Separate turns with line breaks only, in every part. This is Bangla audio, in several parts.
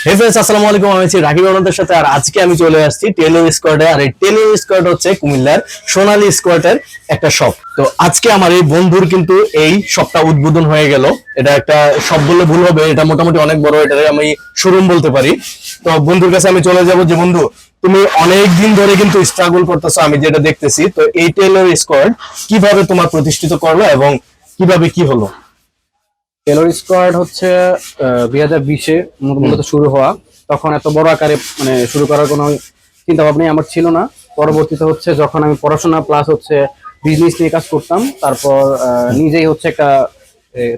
হে फ्रेंड्स আসসালামু আলাইকুম। আমি আছি রাকিব আপনাদের সাথে। আর আজকে আমি চলে আসছি টেইলর স্কোয়াডে। আর এই টেইলর স্কোয়াড হচ্ছে কুমিল্লার সোনালী স্কোয়াডের একটা শপ। তো আজকে আমার এই বন্ধুর কিন্তু এই শপটা উদ্বোধন হয়ে গেল। এটা একটা শপ বললে ভুল হবে, এটা মোটামুটি অনেক বড়, এটা আমি শোরুম বলতে পারি। তো বন্ধুর কাছে আমি চলে যাব যে বন্ধু, তুমি অনেক দিন ধরে কিন্তু স্ট্রাগল করতেছো, আমি যেটা দেখতেছি। তো এই টেইলর স্কোয়াড কিভাবে তোমার প্রতিষ্ঠিত করলো এবং কিভাবে কি হলো?
টেলর স্কোয়াড হচ্ছে 2020-এ মূলত শুরু হওয়া। তখন এত বড় আকারে মানে শুরু করার কোনো চিন্তা ভাবনাই আমার ছিল না। পরবর্তীতে হচ্ছে যখন আমি পড়াশোনা প্লাস হচ্ছে বিজনেস নিয়ে কাজ করতাম, তারপর নিজেই হচ্ছে একটা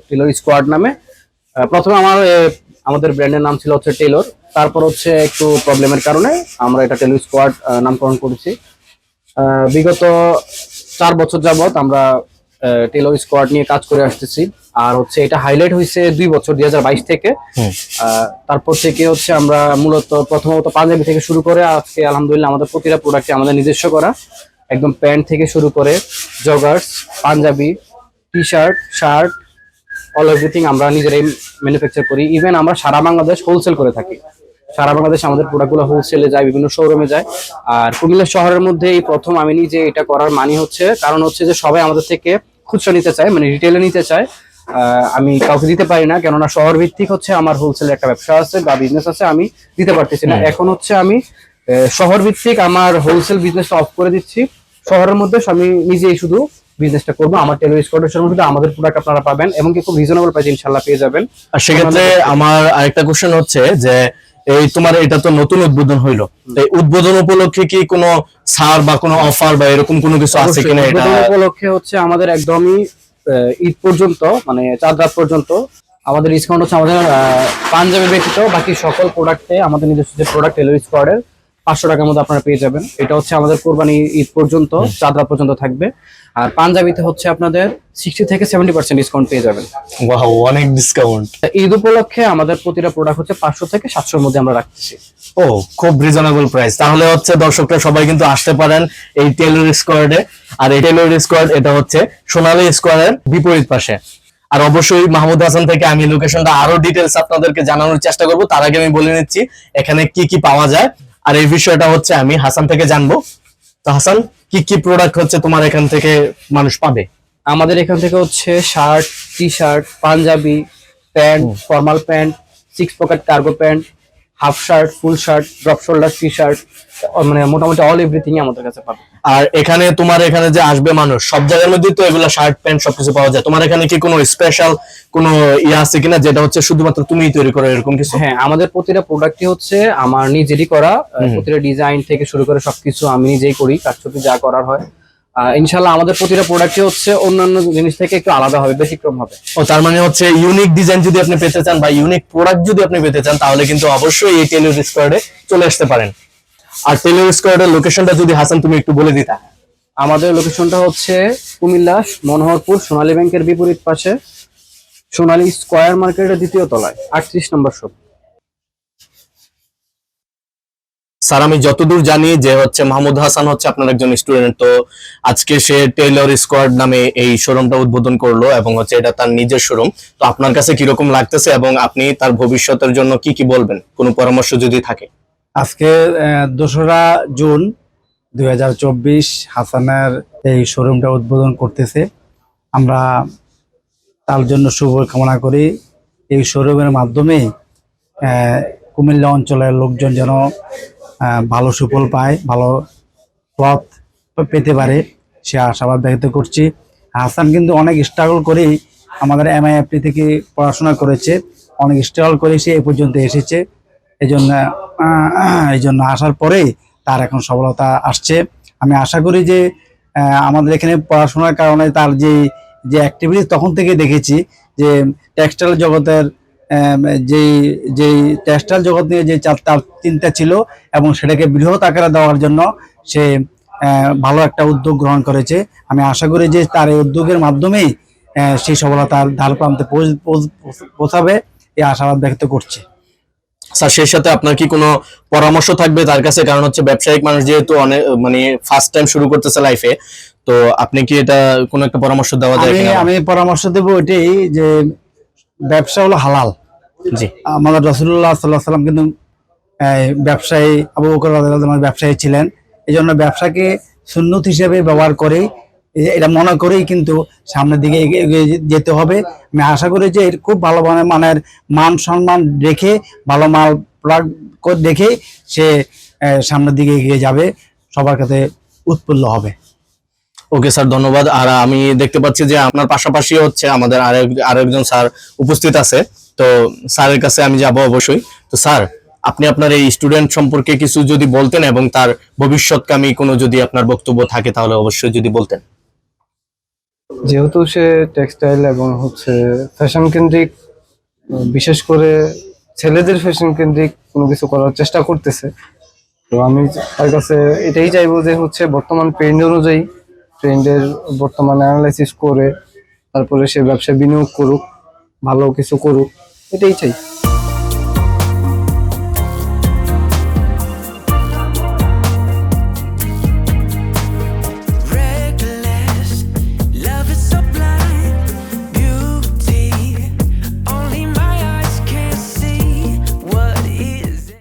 টেলর স্কোয়াড নামে প্রথমে আমাদের ব্র্যান্ডের নাম ছিল হচ্ছে টেলর। তারপর হচ্ছে একটু প্রবলেমের কারণে আমরা এটা টেলর স্কোয়াড নামকরণ করেছি। বিগত 4 বছর যাবত আমরা টেলর স্কোয়াড নিয়ে কাজ করে আসতেছি। আর হচ্ছে এটা হাইলাইট হয়েছে 2 বছর 2022 থেকে। তারপর থেকে হচ্ছে আমরা মূলত প্রথমত পাঞ্জাবি থেকে শুরু করে আজকে আলহামদুলিল্লাহ আমাদের প্রতিটা প্রোডাক্টে আমাদের নিজস্ব করা, একদম প্যান্ট থেকে শুরু করে joggers, panjabi, T shirt, shirt, all everything আমরা নিজেরাই ম্যানুফ্যাকচার করি। ইভেন আমরা সারা বাংলাদেশ হোলসেল করে থাকি। সারা বাংলাদেশ আমাদের প্রোডাক্টগুলো হোলসেলে যায়, বিভিন্ন শোরুমে যায়। আর কুমিল্লা শহরের মধ্যে এই প্রথম আমি নিজে এটা করার কারণ হচ্ছে যে সবাই আমাদের থেকে খুচরা নিতে চায়, মানে রিটেলে নিতে চায়। আমি কাউকে দিতে পারি না, কেননা শহর ভিত্তিক হচ্ছে আমার হোলসেলের একটা ব্যবসা আছে বা বিজনেস আছে, আমি দিতে পারতেছি না। এখন হচ্ছে আমি শহর ভিত্তিক আমার হোলসেল বিজনেসটা অফ করে দিচ্ছি। শহরের মধ্যে আমি নিজেই শুধু বিজনেসটা করবো। আমার টেলর স্কোয়াডের শুধু আমাদের প্রোডাক্ট আপনারা পাবেন এবং কি খুব রিজনেবল প্রাইসে ইনশাআল্লাহ পেয়ে যাবেন।
আর সেক্ষেত্রে আমার আরেকটা কোশ্চেন হচ্ছে যে এই তোমার এটা তো নতুন উদ্বোধন হইলো, এই উদ্বোধন উপলক্ষে কি কোনো ছাড় বা কোনো অফার বা এরকম কোনো কিছু আছে কিনা? এটা
উদ্বোধন উপলক্ষে হচ্ছে আমাদের একদমই ঈদ পর্যন্ত, মানে চাঁদ রাত পর্যন্ত আমাদের ডিসকাউন্ট হচ্ছে আমাদের পাঞ্জাবি ব্যতীত বাকি সকল প্রোডাক্টে আমাদের নিজস্ব যে প্রোডাক্ট টেলর স্কোয়াডের 500 টাকার মধ্যে আপনারা পেয়ে যাবেন। এটা হচ্ছে আমাদের কোরবানি ঈদ পর্যন্ত, চাঁদ রাত পর্যন্ত থাকবে। আর পাঞ্জাবিতে হচ্ছে আপনাদের 60 থেকে 70% ডিসকাউন্ট পেয়ে যাবেন।
ওয়াও, অনেক ডিসকাউন্ট!
ঈদ উপলক্ষে আমাদের প্রতিটা প্রোডাক্ট হচ্ছে 500 থেকে 700-র মধ্যে আমরা রাখতেছি।
ও, খুব রিজনেবল প্রাইস। তাহলে হচ্ছে দর্শকরা সবাই কিন্তু আসতে পারেন এই টেইলর স্কোয়াডে। আর এই টেইলর স্কোয়াড এটা হচ্ছে সোনালী স্কোয়ারের বিপরীত পাশে। আর অবশ্যই মাহমুদ হাসান থেকে আমি লোকেশনটা আরো ডিটেলস আপনাদেরকে জানানোর চেষ্টা করব। তার আগে আমি বলে নিচ্ছি এখানে কি কি পাওয়া যায়, আর এই বিষয়টা হচ্ছে আমি হাসান থেকে জানবো। তো হাসান, কি কি প্রোডাক্ট হচ্ছে তোমার এখান থেকে মানুষ পাবে?
আমাদের এখান থেকে হচ্ছে shirt, T shirt, panjabi, pant, formal pant, 6 pocket cargo pant, half shirt, full shirt, drop shoulder T shirt, মানে মোটামুটি অল এভরিথিং আমাদের কাছে পাবে।
আর এখানে তোমার এখানে যে আসবে মানুষ, সব জায়গার মধ্যে তো এগুলা শার্ট প্যান্ট সবকিছু পাওয়া যায়। তোমার এখানে কি কোনো স্পেশাল কোনো ইয়ে আছে কিনা যেটা হচ্ছে শুধুমাত্র তুমিই তৈরি করো, এরকম কিছু?
হ্যাঁ, আমাদের প্রতিটা প্রোডাক্টই হচ্ছে আমার নিজেরই করা। প্রতিটা ডিজাইন থেকে শুরু করে সবকিছু আমি নিজেই করি, কাজটাতে যা করার হয়। ইনশাল্লাহ আমাদের প্রতিটা প্রোডাক্টই হচ্ছে অন্যান্য জিনিস থেকে একটু আলাদা হবে, ব্যতিক্রম হবে।
ও, তার মানে হচ্ছে ইউনিক ডিজাইন যদি আপনি পেতে চান বা ইউনিক প্রোডাক্ট যদি আপনি পেতে চান, তাহলে কিন্তু অবশ্যই এই টেইলর স্কোয়াডে চলে আসতে পারেন। আর টেইলর স্কোয়াডের লোকেশনটা যদি হাসান তুমি একটু বলে দিতা।
আমাদের লোকেশনটা হচ্ছে কুমিল্লা মনোহরপুর সোনালী ব্যাংকের বিপরীত পাশে, সোনালী স্কয়ার মার্কেটের 2য় তলায়, 38 নম্বর শপ।
স্যার, আমি যতদূর জানি যে হচ্ছে মাহমুদ হাসান হচ্ছে আপনার একজন স্টুডেন্ট। তো আজকে সে টেইলর স্কোয়াড নামে এই শোরুমটা উদ্বোধন করলো এবং হচ্ছে এটা তার নিজের শোরুম। তো আপনার কাছে কিরকম লাগতেছে এবং আপনি তার ভবিষ্যতের জন্য কি কি বলবেন, কোনো পরামর্শ যদি থাকে?
আজকে 2রা জুন 2024 হাসানের এই শোরুমটা উদ্বোধন করতেছে। আমরা তার জন্য শুভ কামনা করি। এই শোরুমের মাধ্যমে কুমিল্লা অঞ্চলের লোকজন যেন ভালো সুফল পায়, ভালো ক্লথ পেতে পারে, সে আশাবাদ ব্যক্ত করছি। হাসান কিন্তু অনেক স্ট্রাগল করেই আমাদের MIFT থেকে পড়াশোনা করেছে, অনেক স্ট্রাগল করে সে এই পর্যন্ত এসেছে। এই জন্য আসার পরেই তার এখন সফলতা আসছে। আমি আশা করি যে আমাদের এখানে পড়াশোনার কারণে তার যে যে অ্যাক্টিভিটি তখন থেকে দেখেছি যে টেক্সটাইল জগতের যেই যেই টেক্সটাইল জগৎ নিয়ে যে তার চিন্তা ছিল এবং সেটাকে বৃহৎ আকারে দেওয়ার জন্য সে ভালো একটা উদ্যোগ গ্রহণ করেছে। আমি আশা করি যে তার এই উদ্যোগের মাধ্যমেই সেই সফলতার ধার প্রান্তে পৌঁছাবে, এই আশাবাদ ব্যক্ত করছি।
স্যার, সেই সাথে আপনার কি কোনো পরামর্শ থাকবে তার কাছে? কারণ হচ্ছে ব্যবসায়িক মানুষ যেহেতু অনেক মানে ফার্স্ট টাইম শুরু করতেছে লাইফে, তো আপনি কি এটা কোনো একটা পরামর্শ দেওয়া যায় কিনা?
আমি পরামর্শ দেব এটাই যে ব্যবসা হলো হালাল,
জি
আমাদের রাসূলুল্লাহ সাল্লাল্লাহু আলাইহি সাল্লাম কিন্তু ব্যবসায়ী, আবু বকর রাদিয়াল্লাহু আনহু ব্যবসায়ী ছিলেন। এই জন্য ব্যবসাকে সুন্নত হিসেবে ব্যবহার করে এটা মনে করেই কিন্তু সামনের দিকে এগিয়ে যেতে হবে। আমি আশা করি যে এর খুব ভালো মানের মান সম্মান রেখে ভালো মাল প্রোডাক্ট দেখে সে সামনের দিকে এগিয়ে যাবে, সবার কাছে উৎফুল্ল হবে।
ওকে স্যার, ধন্যবাদ। আর আমি দেখতে পাচ্ছি যে আপনার পাশাপাশি হচ্ছে আমাদের আরেকজন স্যার উপস্থিত আছে, তো স্যারের কাছে আমি যাব অবশ্যই। তো স্যার, আপনি আপনার এই স্টুডেন্ট সম্পর্কে কিছু যদি বলতেন এবং তার ভবিষ্যৎকামী কোনো যদি আপনার বক্তব্য থাকে তাহলে অবশ্যই যদি বলতেন।
যেহেতু সে টেক্সটাইল এবং হচ্ছে ফ্যাশন কেন্দ্রিক, বিশেষ করে ছেলেদের ফ্যাশন কেন্দ্রিক কোনো কিছু করার চেষ্টা করতেছে, তো আমি তার কাছে এটাই চাইবো যে হচ্ছে বর্তমান ট্রেন্ড অনুযায়ী ট্রেন্ডের বর্তমান অ্যানালাইসিস করে তারপরে সে ব্যবসায় বিনিয়োগ করুক, ভালো কিছু করুক, এটাই চাই।